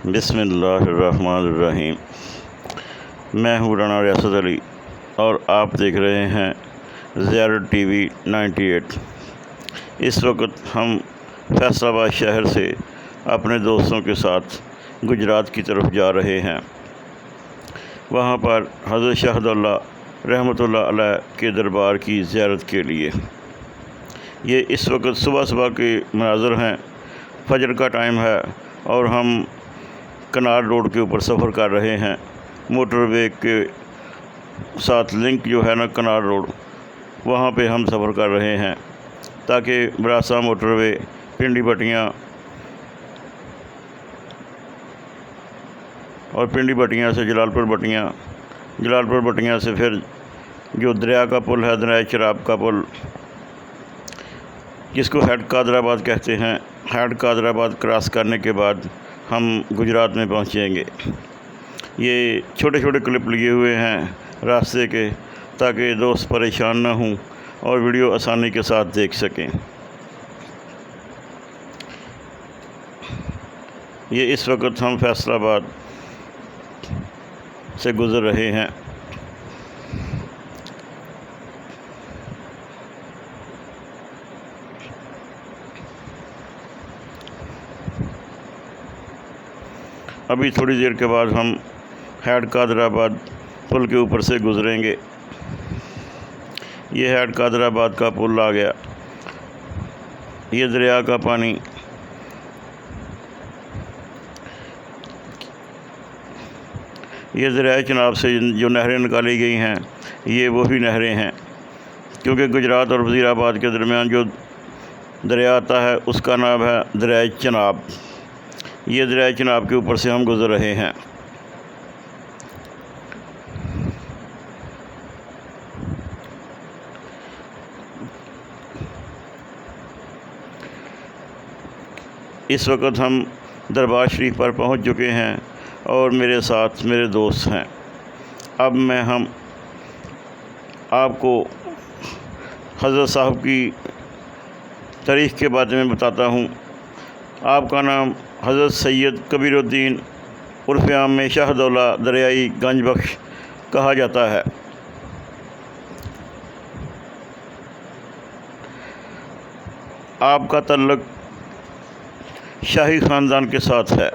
بسم اللہ الرحمن الرحیم۔ میں ہوں رانا ریاست علی اور آپ دیکھ رہے ہیں زیارت ٹی وی 98۔ اس وقت ہم فیصل آباد شہر سے اپنے دوستوں کے ساتھ گجرات کی طرف جا رہے ہیں۔ وہاں پر حضرت شاہد اللہ رحمۃ اللہ علیہ کے دربار کی زیارت کے لیے۔ یہ اس وقت صبح کے مناظر ہیں، فجر کا ٹائم ہے اور ہم کنار روڈ کے اوپر سفر کر رہے ہیں۔ موٹر وے کے ساتھ لنک جو ہے نا کنار روڈ، وہاں پہ ہم سفر کر رہے ہیں تاکہ براسا موٹر وے، پنڈی بٹیاں اور پنڈی بٹیاں سے جلال پور بٹیاں سے پھر جو دریا کا پل ہے، دریائے چناب کا پل، جس کو ہیڈ قادر آباد کہتے ہیں، ہیڈ قادر آباد کراس کرنے کے بعد ہم گجرات میں پہنچیں گے۔ یہ چھوٹے چھوٹے کلپ لیے ہوئے ہیں راستے کے تاکہ دوست پریشان نہ ہوں اور ویڈیو آسانی کے ساتھ دیکھ سکیں۔ یہ اس وقت ہم فیصل آباد سے گزر رہے ہیں۔ ابھی تھوڑی دیر کے بعد ہم ہیڈ قادر آباد پل کے اوپر سے گزریں گے۔ یہ ہیڈ قادر آباد کا پل آ گیا۔ یہ دریا کا پانی یہ دریائے چناب سے جو نہریں نکالی گئی ہیں، یہ وہی نہریں ہیں، کیونکہ گجرات اور وزیر آباد کے درمیان جو دریا آتا ہے اس کا نام ہے دریائے چناب۔ یہ دریائے چناب کے اوپر سے ہم گزر رہے ہیں۔ اس وقت ہم دربار شریف پر پہنچ چکے ہیں اور میرے ساتھ میرے دوست ہیں۔ اب ہم آپ کو حضرت صاحب کی تاریخ کے بارے میں بتاتا ہوں۔ آپ کا نام حضرت سید کبیر الدین عرف عام میں شاہ دولہ دریائی گنج بخش کہا جاتا ہے۔ آپ کا تعلق شاہی خاندان کے ساتھ ہے۔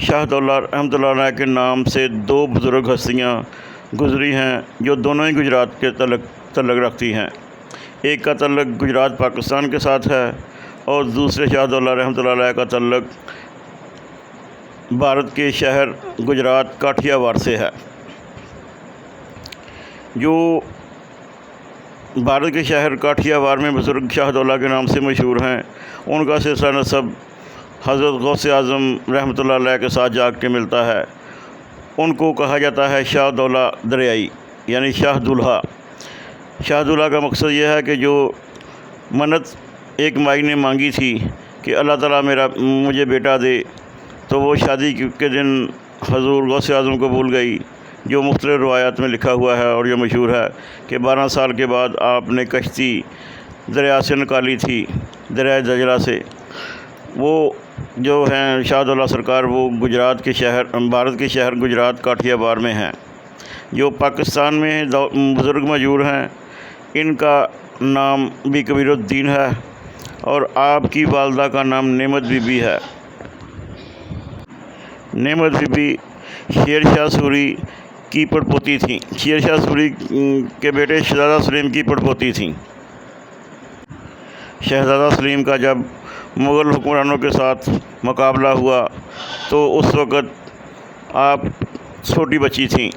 شاہ دولہ رحمۃ اللہ علیہ کے نام سے دو بزرگ ہستیاں گزری ہیں جو دونوں ہی گجرات کے تعلق رکھتی ہیں۔ ایک کا تعلق گجرات پاکستان کے ساتھ ہے اور دوسرے شاہ دولہ رحمۃ اللہ علیہ کا تعلق بھارت کے شہر گجرات کاٹھیا وار سے ہے۔ جو بھارت کے شہر کاٹھیا وار میں بزرگ شاہ دولہ کے نام سے مشہور ہیں، ان کا سلسلہ نسب حضرت غوث اعظم رحمۃ اللہ علیہ کے ساتھ جا کے ملتا ہے۔ ان کو کہا جاتا ہے شاہ دولہ دریائی، یعنی شاہ دولہا۔ شاہ دولہا کا مقصد یہ ہے کہ جو منت ایک مائی نے مانگی تھی کہ اللہ تعالیٰ مجھے بیٹا دے، تو وہ شادی کے دن حضور غوث اعظم کو بھول گئی، جو مختلف روایات میں لکھا ہوا ہے اور یہ مشہور ہے کہ 12 سال کے بعد آپ نے کشتی دریا سے نکالی تھی، دریائے دجلہ سے۔ وہ جو ہیں شاہ دولہ سرکار، وہ بھارت کے شہر گجرات کاٹھیا وار میں ہیں۔ جو پاکستان میں بزرگ موجود ہیں، ان کا نام بھی کبیر الدین ہے اور آپ کی والدہ کا نام نعمت بی بی ہے۔ نعمت بی بی شیر شاہ سوری کی پڑپوتی تھیں۔ شیر شاہ سوری کے بیٹے شہزادہ سلیم کی پڑپوتی تھیں۔ شہزادہ سلیم کا جب مغل حکمرانوں کے ساتھ مقابلہ ہوا تو اس وقت آپ چھوٹی بچی تھیں۔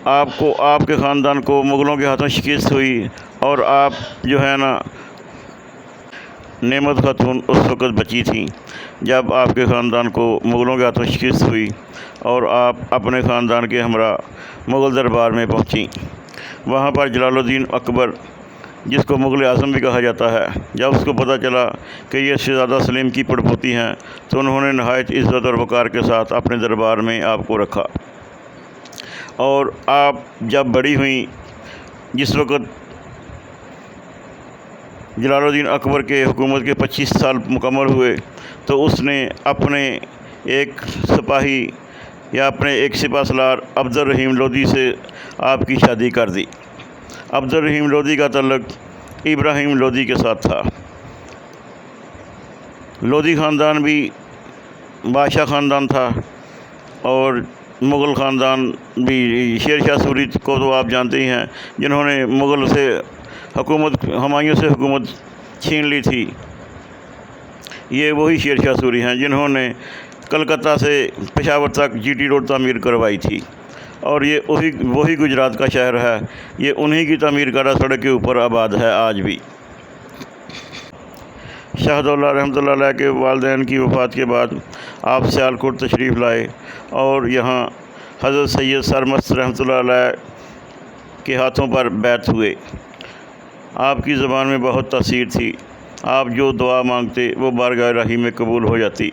آپ کے خاندان کو مغلوں کے ہاتھوں شکست ہوئی اور آپ جو ہے نا نعمت خاتون اس وقت بچی تھیں جب آپ کے خاندان کو مغلوں کے ہاتھوں شکست ہوئی اور آپ اپنے خاندان کے ہمراہ مغل دربار میں پہنچیں۔ وہاں پر جلال الدین اکبر، جس کو مغل اعظم بھی کہا جاتا ہے، جب اس کو پتہ چلا کہ یہ شہزادہ سلیم کی پڑپوتی ہیں تو انہوں نے نہایت عزت اور وقار کے ساتھ اپنے دربار میں آپ کو رکھا۔ اور آپ جب بڑی ہوئیں، جس وقت جلال الدین اکبر کے حکومت کے 25 سال مکمل ہوئے تو اس نے اپنے ایک سپاہی یا اپنے ایک سپہ سالار عبد الرحیم لودھی سے آپ کی شادی کر دی۔ عبد الرحیم لودھی کا تعلق ابراہیم لودھی کے ساتھ تھا۔ لودھی خاندان بھی بادشاہ خاندان تھا، اور مغل خاندان بھی شیر شاہ سوری کو تو آپ جانتے ہی ہیں، جنہوں نے مغل سے ہمایوں سے حکومت چھین لی تھی۔ یہ وہی شیر شاہ سوری ہیں جنہوں نے کلکتہ سے پشاور تک جی ٹی روڈ تعمیر کروائی تھی، اور یہ وہی گجرات کا شہر ہے، یہ انہی کی تعمیر کردہ سڑک کے اوپر آباد ہے آج بھی۔ شاہ دولہ رحمۃ اللہ علیہ کے والدین کی وفات کے بعد آپ سیالکوٹ تشریف لائے، اور یہاں حضرت سید سرمست رحمۃ اللہ علیہ کے ہاتھوں پر بیعت ہوئے۔ آپ کی زبان میں بہت تاثیر تھی، آپ جو دعا مانگتے وہ بارگاہ الہی میں قبول ہو جاتی۔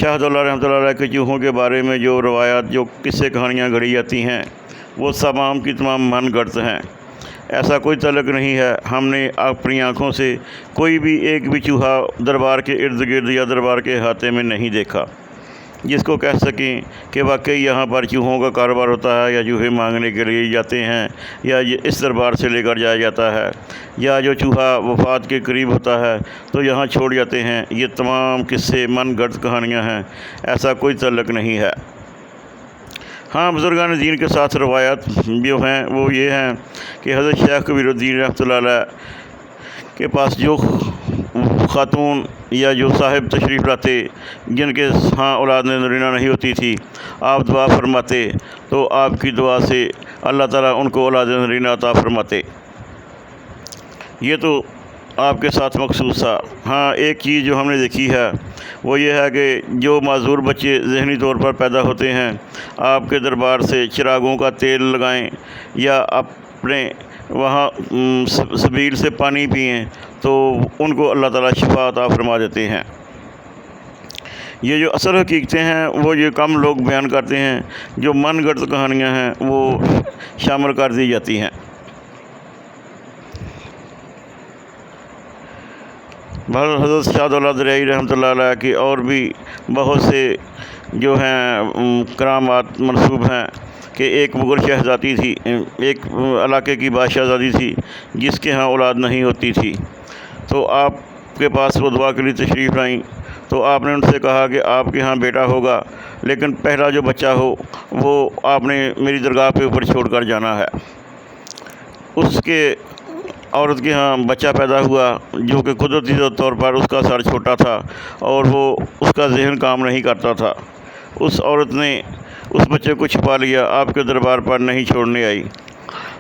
شاہ دولہ رحمۃ اللہ علیہ کے چوہوں کے بارے میں جو روایات، جو قصے کہانیاں گھڑی جاتی ہیں، وہ تمام کی تمام من گھڑت ہیں۔ ایسا کوئی تعلق نہیں ہے، ہم نے اپنی آنکھوں سے کوئی بھی ایک بھی چوہا دربار کے ارد گرد یا دربار کے احاطے میں نہیں دیکھا جس کو کہہ سکیں کہ واقعی یہاں پر چوہوں کا کاروبار ہوتا ہے، یا چوہے مانگنے کے لیے جاتے ہیں، یا اس دربار سے لے کر جایا جاتا ہے، یا جو چوہا وفات کے قریب ہوتا ہے تو یہاں چھوڑ جاتے ہیں۔ یہ تمام قصے من گھڑت کہانیاں ہیں، ایسا کوئی تعلق نہیں ہے۔ ہاں، بزرگان دین کے ساتھ روایات جو ہیں وہ یہ ہیں کہ حضرت شیخ کبیر الدین رحمۃ اللہ علیہ کے پاس جو خاتون یا جو صاحب تشریف لاتے جن کے ہاں اولاد نرینہ نہیں ہوتی تھی، آپ دعا فرماتے تو آپ کی دعا سے اللہ تعالیٰ ان کو اولاد نرینہ عطا فرماتے۔ یہ تو آپ کے ساتھ مخصوص تھا۔ ہاں، ایک چیز جو ہم نے دیکھی ہے وہ یہ ہے کہ جو معذور بچے ذہنی طور پر پیدا ہوتے ہیں، آپ کے دربار سے چراغوں کا تیل لگائیں یا اپنے وہاں سبیل سے پانی پئیں تو ان کو اللہ تعالیٰ شفا عطا فرما دیتے ہیں۔ یہ جو اصل حقیقتیں ہیں وہ یہ کم لوگ بیان کرتے ہیں، جو من گھڑت کہانیاں ہیں وہ شامل کر دی جاتی ہیں۔ حضرت شاہ دولہ دریائی رحمۃ اللہ علیہ کی اور بھی بہت سے جو ہیں کرامات منسوب ہیں کہ ایک مغل شہزادی تھی، ایک علاقے کی بادشاہزادی تھی جس کے ہاں اولاد نہیں ہوتی تھی، تو آپ کے پاس وہ دعا کے لیے تشریف لائیں تو آپ نے ان سے کہا کہ آپ کے ہاں بیٹا ہوگا، لیکن پہلا جو بچہ ہو وہ آپ نے میری درگاہ پہ اوپر چھوڑ کر جانا ہے۔ اس کے عورت کے ہاں بچہ پیدا ہوا جو کہ قدرتی طور پر اس کا سر چھوٹا تھا اور وہ اس کا ذہن کام نہیں کرتا تھا۔ اس عورت نے اس بچے کو چھپا لیا، آپ کے دربار پر نہیں چھوڑنے آئی،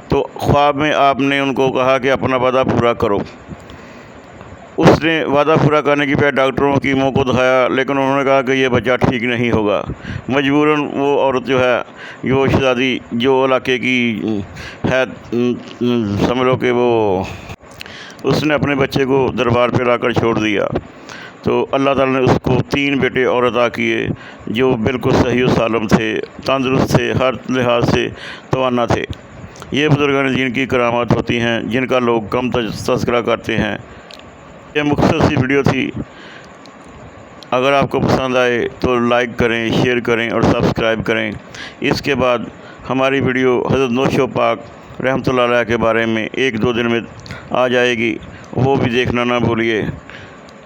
تو خواب میں آپ نے ان کو کہا کہ اپنا وعدہ پورا کرو۔ اس نے وعدہ پورا کرنے کی بجائے ڈاکٹروں کی منہ کو دکھایا، لیکن انہوں نے کہا کہ یہ بچہ ٹھیک نہیں ہوگا۔ مجبوراً وہ عورت جو ہے، جو شہزادی جو علاقے کی ہے، سمجھ لو کہ وہ اس نے اپنے بچے کو دربار پہ لا کر چھوڑ دیا، تو اللہ تعالیٰ نے اس کو 3 بیٹے اور عطا کیے جو بالکل صحیح و سالم تھے، تندرست تھے، ہر لحاظ سے توانا تھے۔ یہ بزرگان دین کی کرامات ہوتی ہیں جن کا لوگ کم تذکرہ کرتے ہیں۔ یہ مختصر سی ویڈیو تھی، اگر آپ کو پسند آئے تو لائک کریں، شیئر کریں اور سبسکرائب کریں۔ اس کے بعد ہماری ویڈیو حضرت نوشو پاک رحمۃ اللہ علیہ کے بارے میں 1-2 دن میں آ جائے گی، وہ بھی دیکھنا نہ بھولیے۔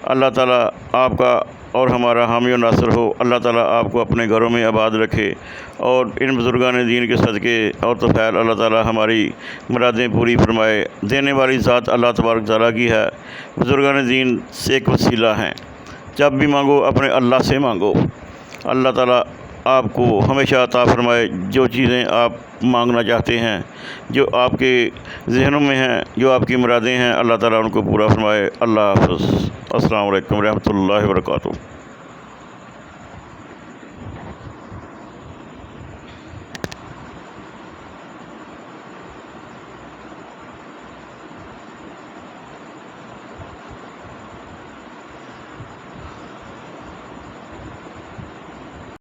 اللہ تعالیٰ آپ کا اور ہمارا حامی و ناصر ہو۔ اللہ تعالیٰ آپ کو اپنے گھروں میں آباد رکھے، اور ان بزرگان دین کے صدقے اور طفیل اللہ تعالیٰ ہماری مرادیں پوری فرمائے۔ دینے والی ذات اللہ تبارک تعالیٰ کی ہے، بزرگان دین سے ایک وسیلہ ہیں۔ جب بھی مانگو اپنے اللہ سے مانگو، اللہ تعالیٰ آپ کو ہمیشہ عطا فرمائے جو چیزیں آپ مانگنا چاہتے ہیں، جو آپ کے ذہنوں میں ہیں، جو آپ کی مرادیں ہیں، اللہ تعالیٰ ان کو پورا فرمائے۔ اللہ حافظ۔ السلام علیکم ورحمۃ اللہ وبرکاتہ۔